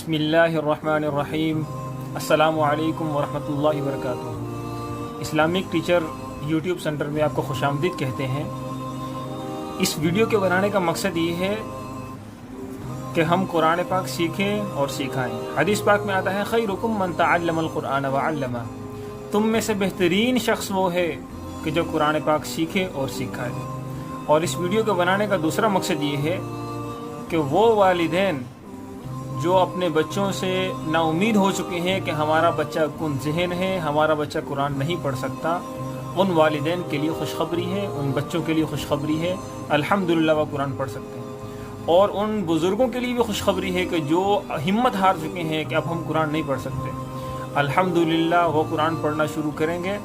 بسم اللہ الرحمن الرحیم۔ السلام علیکم ورحمۃ اللہ وبرکاتہ۔ اسلامک ٹیچر یوٹیوب سینٹر میں آپ کو خوش آمدید کہتے ہیں۔ اس ویڈیو کے بنانے کا مقصد یہ ہے کہ ہم قرآن پاک سیکھیں اور سکھائیں۔ حدیث پاک میں آتا ہے خیرکم من تعلم القرآن وعلمہ، تم میں سے بہترین شخص وہ ہے کہ جو قرآن پاک سیکھے اور سکھائے۔ اور اس ویڈیو کے بنانے کا دوسرا مقصد یہ ہے کہ وہ والدین جو اپنے بچوں سے نا امید ہو چکے ہیں کہ ہمارا بچہ کن ذہن ہے، ہمارا بچہ قرآن نہیں پڑھ سکتا، ان والدین کے لیے خوشخبری ہے، ان بچوں کے لیے خوشخبری ہے، الحمدللہ وہ قرآن پڑھ سکتے ہیں۔ اور ان بزرگوں کے لیے بھی خوشخبری ہے کہ جو ہمت ہار چکے ہیں کہ اب ہم قرآن نہیں پڑھ سکتے، الحمدللہ وہ قرآن پڑھنا شروع کریں گے۔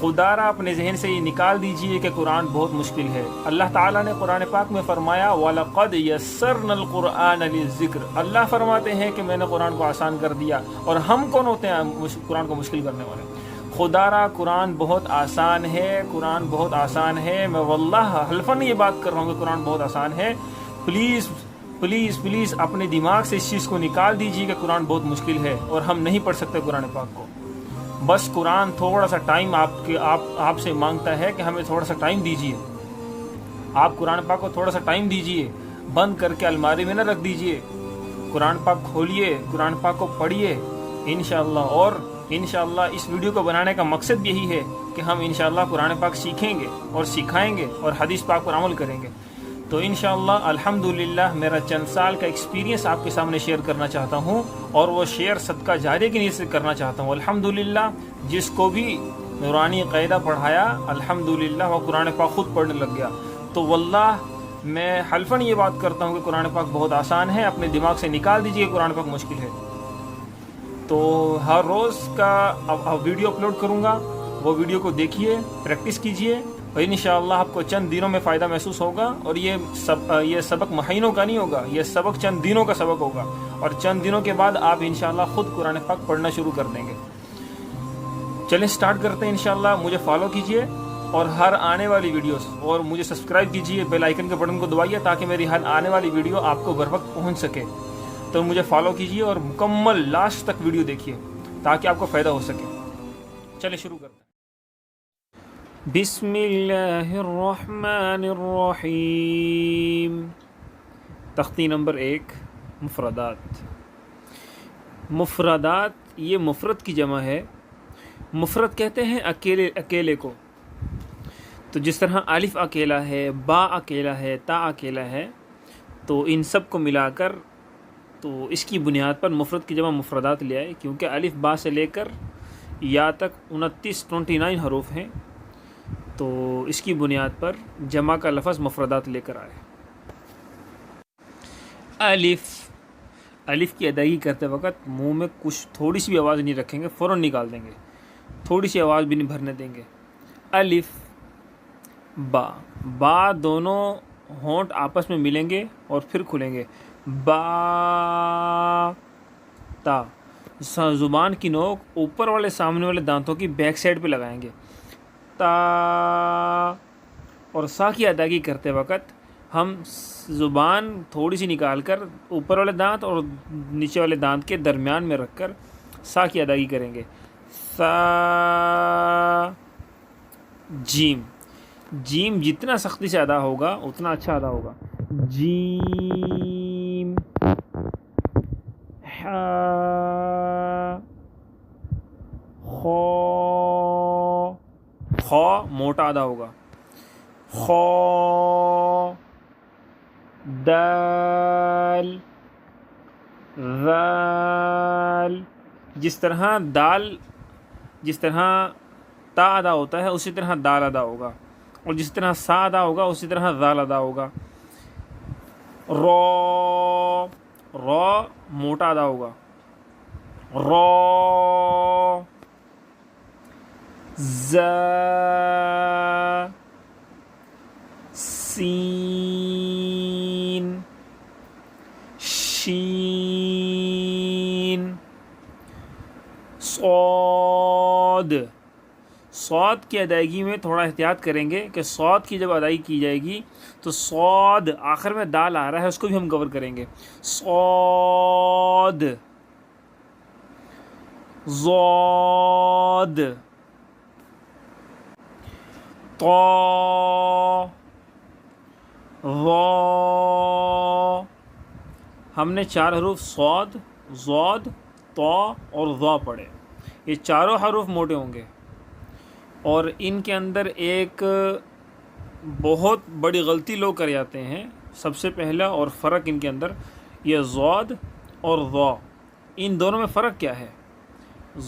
خدا را اپنے ذہن سے یہ نکال دیجئے کہ قرآن بہت مشکل ہے۔ اللہ تعالیٰ نے قرآن پاک میں فرمایا وَلَقَدْ يَسَّرْنَا الْقُرْآنَ لِلذِّكْرِ، اللہ فرماتے ہیں کہ میں نے قرآن کو آسان کر دیا، اور ہم کون ہوتے ہیں قرآن کو مشکل کرنے والے؟ خدا را قرآن بہت آسان ہے، قرآن بہت آسان ہے۔ میں واللہ حلفاً یہ بات کر رہا ہوں کہ قرآن بہت آسان ہے۔ پلیز پلیز پلیز اپنے دماغ سے اس چیز کو نکال دیجیے کہ قرآن بہت مشکل ہے اور ہم نہیں پڑھ سکتے قرآن پاک کو۔ بس قرآن تھوڑا سا ٹائم آپ سے مانگتا ہے کہ ہمیں تھوڑا سا ٹائم دیجیے۔ آپ قرآن پاک کو تھوڑا سا ٹائم دیجیے، بند کر کے الماری میں نہ رکھ دیجیے، قرآن پاک کھولیے، قرآن پاک کو پڑھیے انشاءاللہ۔ اور انشاءاللہ اس ویڈیو کو بنانے کا مقصد یہی ہے کہ ہم انشاءاللہ قرآن پاک سیکھیں گے اور سکھائیں گے اور حدیث پاک پر عمل کریں گے۔ تو انشاءاللہ الحمدللہ میرا چند سال کا ایکسپیرینس آپ کے سامنے شیئر کرنا چاہتا ہوں، اور وہ شیئر صدقہ جاریہ کی نیت سے کرنا چاہتا ہوں۔ الحمدللہ جس کو بھی نورانی قاعدہ پڑھایا الحمدللہ وہ قرآن پاک خود پڑھنے لگ گیا۔ تو واللہ میں حلفاً یہ بات کرتا ہوں کہ قرآن پاک بہت آسان ہے، اپنے دماغ سے نکال دیجئے کہ قرآن پاک مشکل ہے۔ تو ہر روز کا ویڈیو اپلوڈ کروں گا، وہ ویڈیو کو دیکھیے، پریکٹس کیجئے، اور انشاءاللہ آپ کو چند دنوں میں فائدہ محسوس ہوگا۔ اور یہ سبق مہینوں کا نہیں ہوگا، یہ سبق چند دنوں کا سبق ہوگا، اور چند دنوں کے بعد آپ انشاءاللہ خود قرآن پاک پڑھنا شروع کر دیں گے۔ چلیں سٹارٹ کرتے ہیں انشاءاللہ۔ مجھے فالو کیجئے اور ہر آنے والی ویڈیوز، اور مجھے سبسکرائب کیجئے، بیل آئیکن کے بٹن کو دبائیے تاکہ میری ہر آنے والی ویڈیو آپ کو بر وقت پہنچ سکے۔ تو مجھے فالو کیجئے اور مکمل لاسٹ تک ویڈیو دیکھیے تاکہ آپ کو فائدہ ہو سکے۔ چلیں شروع کرتے ہیں۔ بسم اللہ الرحمن الرحیم۔ تختی نمبر 1، مفردات۔ مفردات یہ مفرد کی جمع ہے۔ مفرد کہتے ہیں اکیلے کو۔ تو جس طرح الف اکیلا ہے، با اکیلا ہے، تا اکیلا ہے، تو ان سب کو ملا کر تو اس کی بنیاد پر مفرد کی جمع مفردات لے آئے، کیونکہ الف با سے لے کر یا تک 29 حروف ہیں، تو اس کی بنیاد پر جمع کا لفظ مفردات لے کر آئے۔ الف کی ادائیگی کرتے وقت منہ میں کچھ تھوڑی سی بھی آواز نہیں رکھیں گے، فوراً نکال دیں گے، تھوڑی سی آواز بھی نہیں بھرنے دیں گے۔ الف با دونوں ہونٹ آپس میں ملیں گے اور پھر کھلیں گے، با تا، زبان کی نوک اوپر والے سامنے والے دانتوں کی بیک سائڈ پہ لگائیں گے، تا۔ اور سا کی ادائیگی کرتے وقت ہم زبان تھوڑی سی نکال کر اوپر والے دانت اور نیچے والے دانت کے درمیان میں رکھ کر سا کی ادائیگی کریں گے، سا۔ جیم جتنا سختی سے ادا ہوگا اتنا اچھا ادا ہوگا، جیم۔ خو موٹا ادا ہوگا، خو۔ دال، ذال۔ جس طرح تا ادا ہوتا ہے اسی طرح دال ادا ہوگا، اور جس طرح سا ادا ہوگا اسی طرح ذال ادا ہوگا۔ رو موٹا ادا ہوگا، رو۔ سین، شین۔ صاد کی ادائیگی میں تھوڑا احتیاط کریں گے کہ صاد کی جب ادائیگی کی جائے گی تو صاد آخر میں دال آ رہا ہے اس کو بھی ہم کور کریں گے، صاد۔ ضاد طا ظا. ہم نے 4 حروف صاد، ضاد، طا اور ظا پڑھے. یہ چاروں حروف موٹے ہوں گے، اور ان کے اندر ایک بہت بڑی غلطی لوگ کر جاتے ہیں. سب سے پہلا اور فرق ان کے اندر یہ ضاد اور ظا، ان دونوں میں فرق کیا ہے؟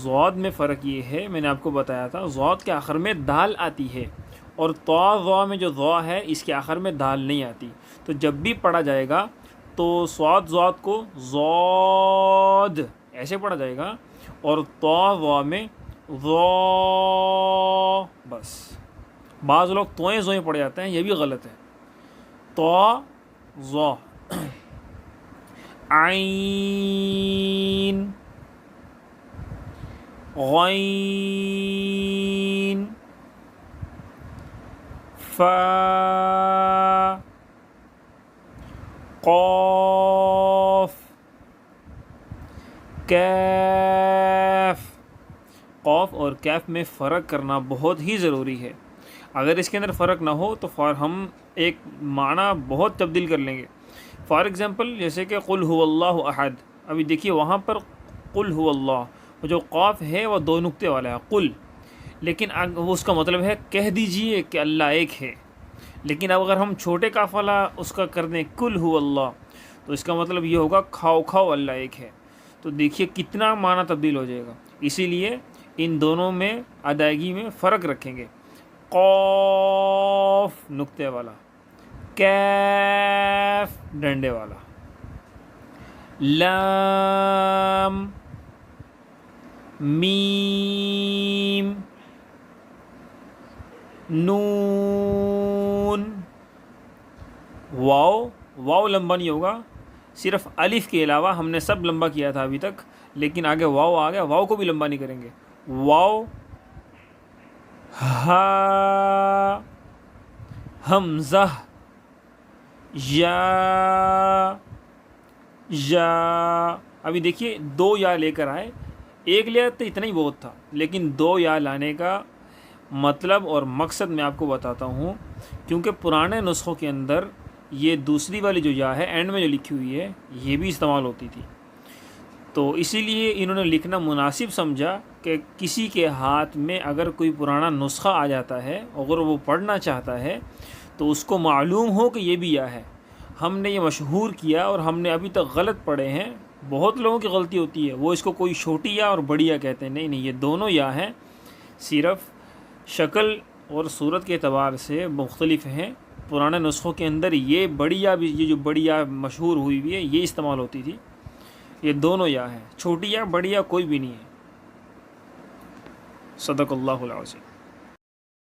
ضاد میں فرق یہ ہے، میں نے آپ کو بتایا تھا، ضاد کے آخر میں دال آتی ہے، اور طا ظا میں جو ظا ہے اس کے آخر میں دال نہیں آتی. تو جب بھی پڑھا جائے گا تو صاد ضاد کو ضاد ایسے پڑھا جائے گا، اور طا ظا میں ظا بس. بعض لوگ توئیں زوئیں پڑھ جاتے ہیں، یہ بھی غلط ہے. طا ظا عین غین فا قاف کیف. قاف اور کیف میں فرق کرنا بہت ہی ضروری ہے. اگر اس کے اندر فرق نہ ہو تو ہم ایک معنی بہت تبدیل کر لیں گے. فار ایگزامپل جیسے کہ قل هو اللہ احد، ابھی دیکھیے وہاں پر قل هو اللہ، وہ جو قاف ہے وہ 2 نقطے والا ہے قل، لیکن وہ اس کا مطلب ہے کہہ دیجئے کہ اللہ ایک ہے. لیکن اب اگر ہم چھوٹے کاف والا اس کا کر دیں قل هو اللہ، تو اس کا مطلب یہ ہوگا کھاؤ کھاؤ اللہ ایک ہے. تو دیکھیے کتنا معنی تبدیل ہو جائے گا. اسی لیے ان دونوں میں ادائیگی میں فرق رکھیں گے. قاف نقطے والا، کیف ڈنڈے والا، لام میم نون. واو لمبا نہیں ہوگا، صرف الف کے علاوہ ہم نے سب لمبا کیا تھا ابھی تک، لیکن آگے واو آ گیا، واو کو بھی لمبا نہیں کریں گے. واو ہا حمزہ یا ابھی دیکھیے 2 یا لے کر آئے، ایک لیا تو اتنا ہی بہت تھا، لیکن 2 یا لانے کا مطلب اور مقصد میں آپ کو بتاتا ہوں. کیونکہ پرانے نسخوں کے اندر یہ دوسری والی جو یا ہے اینڈ میں جو لکھی ہوئی ہے یہ بھی استعمال ہوتی تھی. تو اسی لیے انہوں نے لکھنا مناسب سمجھا کہ کسی کے ہاتھ میں اگر کوئی پرانا نسخہ آ جاتا ہے، اگر وہ پڑھنا چاہتا ہے تو اس کو معلوم ہو کہ یہ بھی یا ہے. ہم نے یہ مشہور کیا اور ہم نے ابھی تک غلط پڑھے ہیں. بہت لوگوں کی غلطی ہوتی ہے، وہ اس کو کوئی چھوٹی یا اور بڑی یا کہتے ہیں. نہیں، یہ دونوں یا ہیں، صرف شکل اور صورت کے اعتبار سے مختلف ہیں. پرانے نسخوں کے اندر یہ بڑی یا بھی، یہ جو بڑی یا مشہور ہوئی ہوئی ہے یہ استعمال ہوتی تھی. یہ دونوں یا ہیں، چھوٹی یا بڑی یا کوئی بھی نہیں ہے. صدق اللہ العظیم.